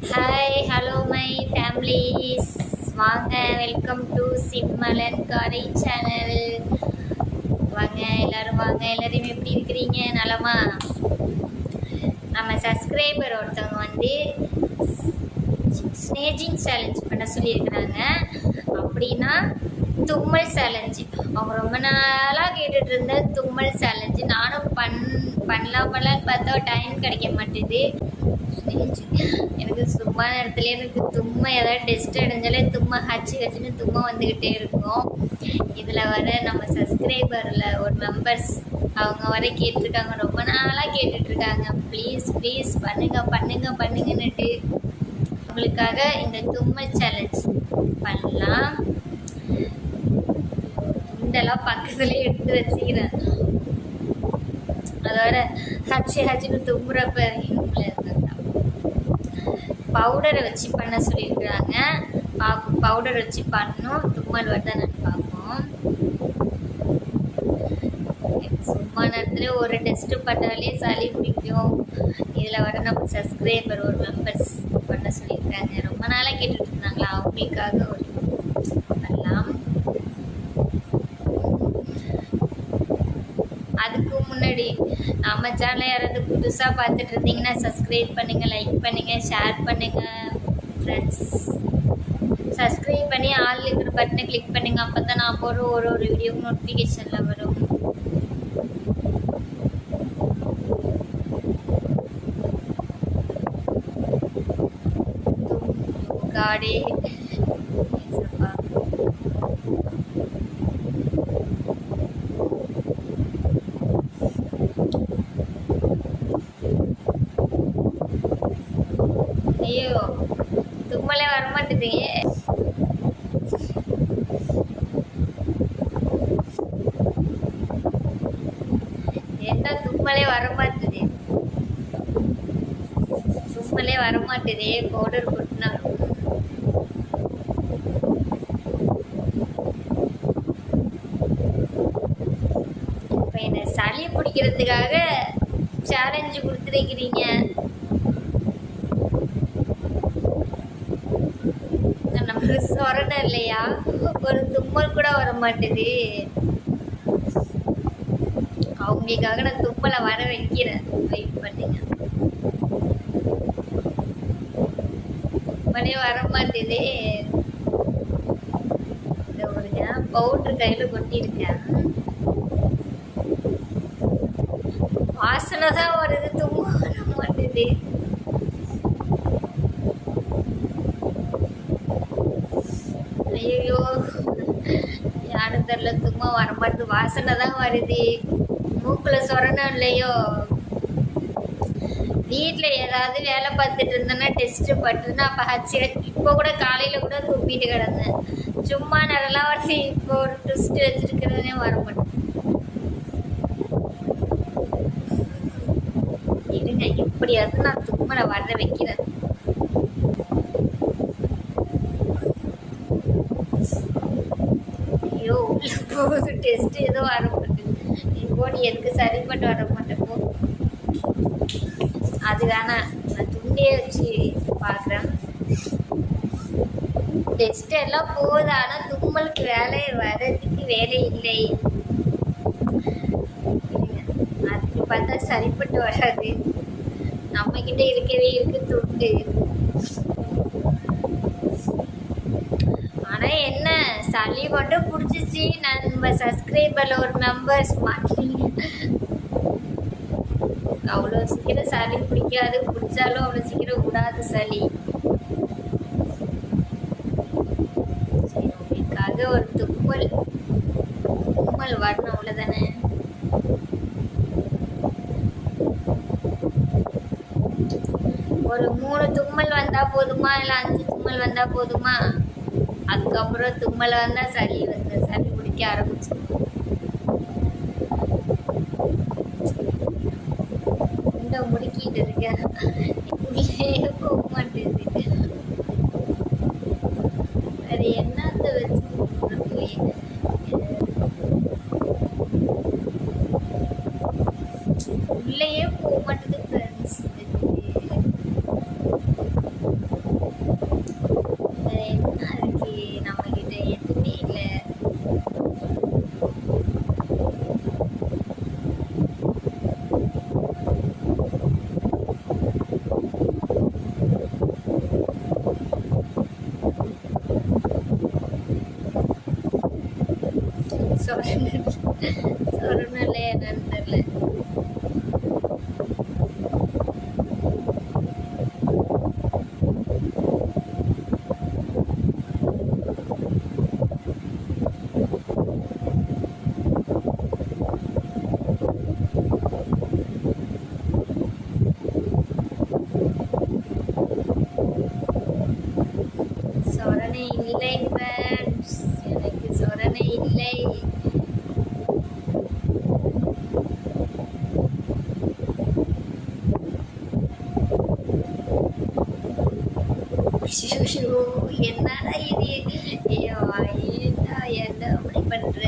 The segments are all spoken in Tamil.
ஹாய் ஹலோ மை ஃபேமிலிஸ், வாங்க வெல்கம் டு சிம்மலன் காரை சேனல். வாங்க எல்லாரும் வாங்க. எல்லாரும் எப்படி இருக்கிறீங்க? நலமா? நம்ம சப்ஸ்கிரைபர் ஒருத்தவங்க வந்து ஸ்னேஜிங் சேலஞ்ச் பண்ண சொல்லியிருக்கிறாங்க. அப்படின்னா தும்மல் சேலஞ்சு. அவங்க ரொம்ப நாளாக கேட்டுட்டு இருந்த தும்மல் சேலஞ்சு நானும் பண்ணலான்னு பார்த்தா டைம் கிடைக்க மாட்டேது. எனக்கு சும்மா நேரத்துல எனக்கு தும்மை ஏதாவது டெஸ்ட் அடைஞ்சாலே தும்மை ஹச்சுன்னு தும்மை வந்துக்கிட்டே இருக்கும். இதில் வர நம்ம சப்ஸ்கிரைபரில் ஒரு மெம்பர்ஸ் அவங்க வர கேட்டிருக்காங்க, ரொம்ப நாளாக கேட்டுட்ருக்காங்க. ப்ளீஸ் ப்ளீஸ் பண்ணுங்கன்னுட்டு உங்களுக்காக இந்த தும்மல் சேலஞ்ச் பண்ணலாம். துண்டெல்லாம் பக்கத்துலேயே எடுத்து வச்சுக்கிறேன். அதோட ஹச்சுன்னு தும்புறப்ப பவுடரை வச்சு பண்ண சொல்லியிருக்கிறாங்க. பவுடர் வச்சு பண்ணணும். தும்மல் வருதான்னு பார்ப்போம். சும்மா நேரத்தில் ஒரு டெஸ்ட்டு பண்ணாலே சளி பிடிக்கும். இதில் வர நம்ம சப்ஸ்கிரைபர் ஒரு மெம்பர்ஸ் பண்ண சொல்லியிருக்காங்க. ரொம்ப நாளாக கேட்டுட்டு இருந்தாங்களா, அவங்களுக்காக ஒரு பண்ணலாம். அதுக்கு முன்னாடி நம்ம சேனலை யாராவது புதுசாக பார்த்துட்டு இருந்தீங்கன்னா சப்ஸ்கிரைப் பண்ணுங்கள், லைக் பண்ணுங்கள், ஷேர் பண்ணுங்கள் ஃப்ரெண்ட்ஸ். சப்ஸ்கிரைப் பண்ணி ஆல் இருக்கிற பட்டனை கிளிக் பண்ணுங்கள். அப்போ தான் நான் போகிற ஒரு வீடியோ நோட்டிஃபிகேஷனில் வரும். காடே ஐயோ, தும்மலே வரமாட்டேது. என்ன தும்மலே வரமாட்டேது, பவுடர் கொட்டினா. இப்போ என்ன சளி பிடிக்கிறதுக்காக சேலஞ்சு கொடுத்துருக்கிறீங்க. நம்மளுக்கு சொரணம் இல்லையா? ஒரு தும்மல் கூட வர மாட்டேது. அவங்களுக்காக நான் தும்மலை வர வைக்கிறேன். வெயிட் பண்ணுங்க. தும்மலே வர மாட்டேது. இந்த ஒரு பவுட்ரு கையில் கொட்டியிருக்கேன். வாசனை தான் வருது, தும்மல் வர மாட்டேது. ஐயோ, யாரும் தெரியல, தும்மா வரமாட்டுது. வாசனை தான் வருது. மூக்கில் சொரணம் இல்லையோ? வீட்டில் ஏதாவது வேலை பார்த்துட்டு இருந்தேன்னா டெஸ்ட்டு பட்டுதுன்னா அப்போ இப்போ கூட காலையில் கூட துப்பிட்டு கிடந்தேன். சும்மா நேரம்லாம் வருது. இப்போ ஒரு டெஸ்ட்டு வச்சுருக்கிறதே வர மாட்டேன். இருங்க, எப்படியாவது நான் தும்மலை வர வைக்கிறேன். ஐயோ, உள்ள போகுது. டெஸ்ட் ஏதோ வர மாட்டேங்குது. இப்போ நீ எதுக்கு சரிப்பட்டு வர மாட்டேன். அது வேணாம், நான் துண்டே வச்சு பார்க்குறேன். டெஸ்ட் எல்லாம் போகுது, ஆனால் தும்மலுக்கு வரதுக்கு வேலை இல்லை. அதுக்கு பார்த்தா சரிப்பட்டு வராது. நம்மக்கிட்ட இருக்கவே இருக்கு துண்டு. ஆனால் என்ன, சளி மட்டும் பிடிச்சிச்சு. நம்ம சப்ஸ்கிரைபரில் ஒரு மெம்பர்ஸ் மாட்டீங்க. அவ்வளோ சீக்கிரம் சளி பிடிக்காது. பிடிச்சாலும் அவ்வளோ சீக்கிரம் விடாது சளி. சரி, உங்களுக்காக ஒரு தும்மல் வரணும், அவ்வளோதானே? ஒரு 3 தும்மல் வந்தால் போதுமா, இல்லை 5 தும்மல் வந்தால் போதுமா? அதுக்கப்புறம் தும்மல் வந்தால் சளி பிடிக்க ஆரம்பிச்சு. இந்த முடிக்கிட்டு இருக்கேன், உள்ளே போக மாட்டேது. வேறு என்னத்த வச்சு உள்ளேயே போக மாட்டேது ஃப்ரெண்ட்ஸ். சொரணல என்னன்னு தெரியல. சொரணை இல்லை friends. எனக்கு சொரணை இல்லை. ஐயோ, என்னடா இது? ஐயோ, என்ன அப்படி பண்ற?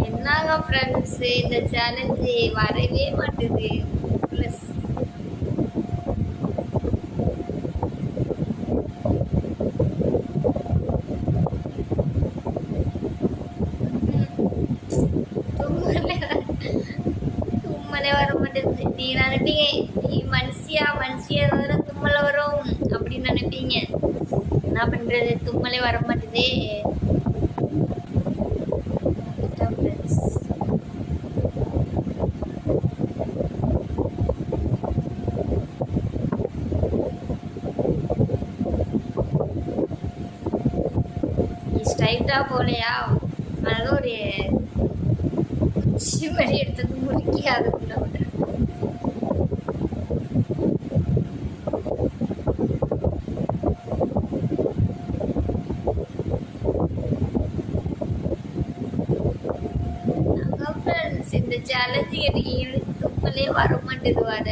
என்னங்க ஃப்ரெண்ட்ஸ், இந்த சேலஞ்சு வரவே மாட்டுது. ப்ளஸ் தும்மலே வர மாட்டேங்குது. நீ நினைப்பீங்க நீ மனுஷியா வர தும்மல வரும் அப்படின்னு நினைப்பீங்க. என்ன பண்றது, தும்மலே வர மாட்டேதே. ஸ்ட்ரைட்டா போலையா, அது ஒரு சிமரி எடுத்தது முறுக்கி அதுக்குள்ள விடுறேன். இந்த சேலஞ்சு கேட்டீங்க, தும்மலே வர மாட்டேது வர.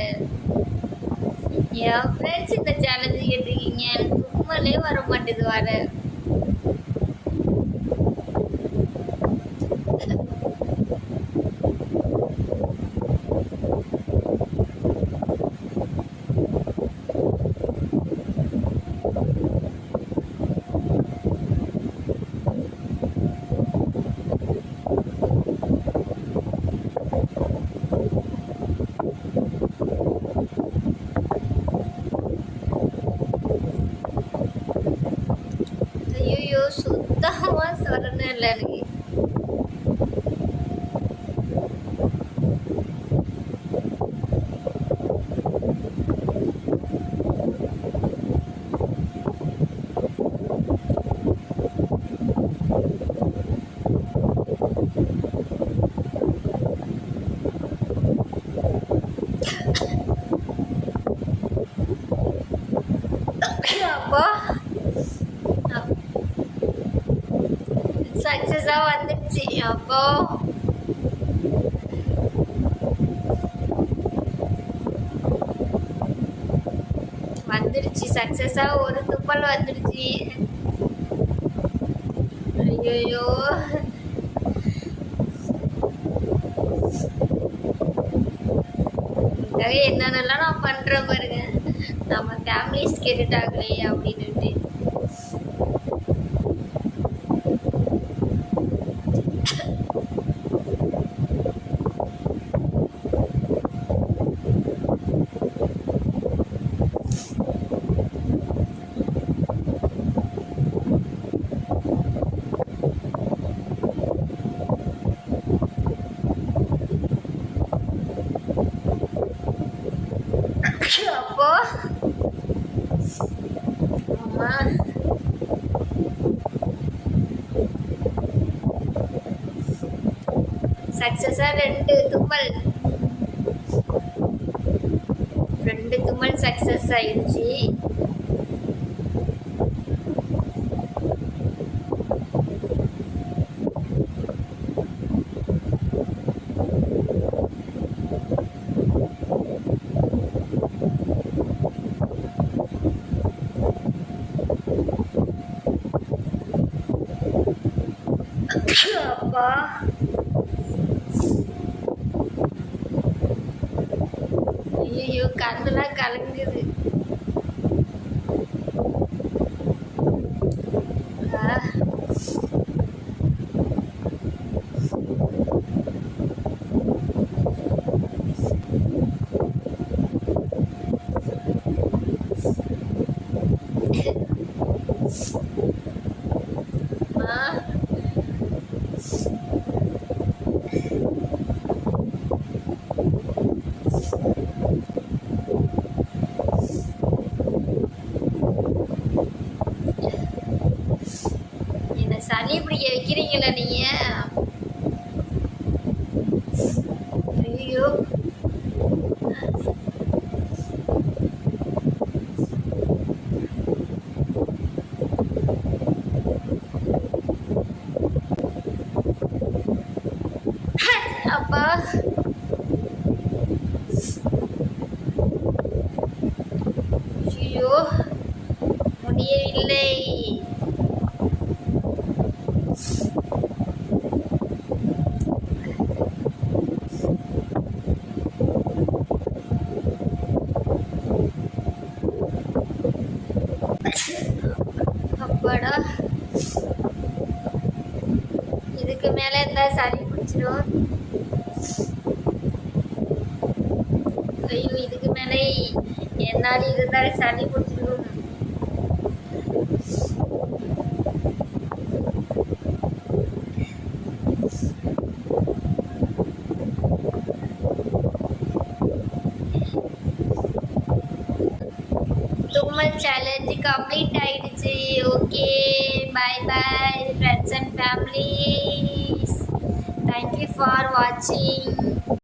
என் ஃப்ரெண்ட்ஸ் இந்த சேலஞ்சு கேட்டிருக்கீங்க, எனக்கு தும்மலே வர மாட்டேது வர. ஐயோ, சுத்தமா சொரணை இல்லை எனக்கு. அப்போ சக்சஸா வந்துடுச்சு. அப்போ வந்துடுச்சு சக்சஸா, ஒரு துப்பல் வந்துடுச்சு. ஐயோ, என்னென்னலாம் நான் பண்றேன் பாருங்க. நம்ம ஃபேமிலிஸ் கேட்டுட்டாங்களே அப்படின்னுட்டு. அப்போ அம்மா சக்சஸா ரெண்டு தும்மல் சக்சஸ் ஆயிடுச்சு. அப்பா ஐயோ, கண்ணெல்லாம் கலங்குது. என்ன சளி பிடிக்க வைக்கிறீங்களா நீங்க? ஐயோ, அப்பா ஐயோ, முடியவில்லை. அப்பாடா, இதுக்கு மேல இருந்தா சளி பிடிச்சிடும். ஐயோ, இதுக்கு மேல என்னால் இருந்தால் சளி பிடிச்சிடும். தும்மல் சேலஞ்சு கம்ப்ளீட் ஆயிடுச்சு. Okay, bye bye friends and families. Thank you for வாட்சிங்.